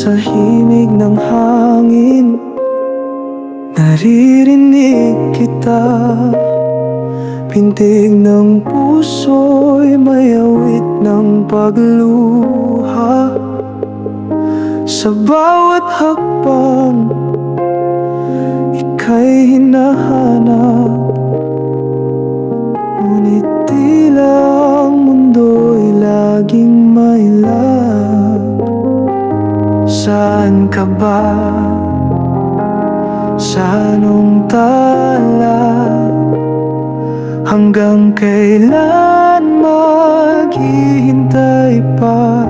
Sa himig ng hangin, naririnig kita. Pintig ng puso'y may awit ng pagluha. Sa bawat hakbang, ika'y hinahanap. Ngunit tila ang mundo'y laging may lag. Saan ka ba? Sa anong tala? Hanggang kailan maghihintay pa?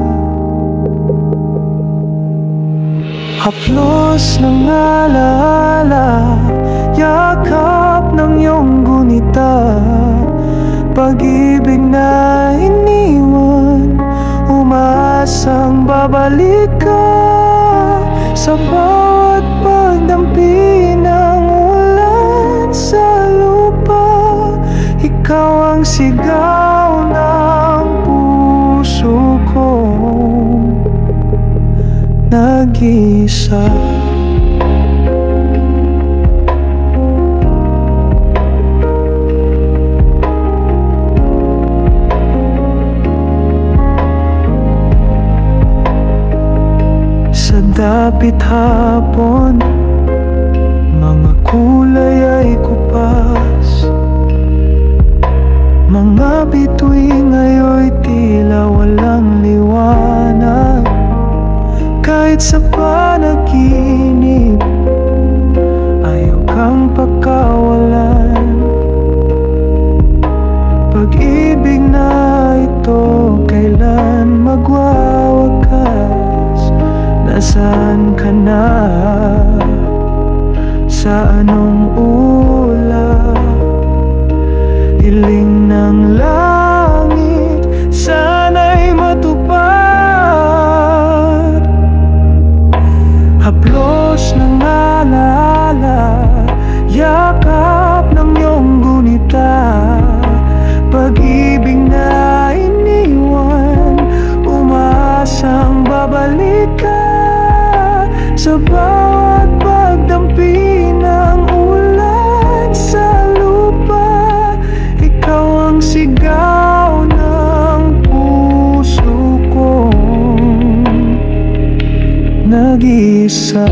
Haplos ng alaala, yakap ng iyong gunita. Pag-ibig na iniwan, umaasang babalik ka. Sa bawat pagdampi ng ulan sa lupa, ikaw ang sigaw ng puso kong nag-iisa. Sa dapit hapon, mga kulay ay kupas. Mga bituin ngayon'y tila walang liwanag. Kahit sa panaginip, ayaw kang pagkawalan. Pag-ibig na ito, kailan magwawakas? Nasaan ka na? Sa anong ulap? Hiling ng langit, sana'y matupad. Haplos ng alaala, yakap ng iyong gunita. Pag-ibig na iniwan, umaasang babalik ka. Sa bawat pagdampi ng ulan sa lupa, ikaw ang sigaw ng puso kong nag-iisa.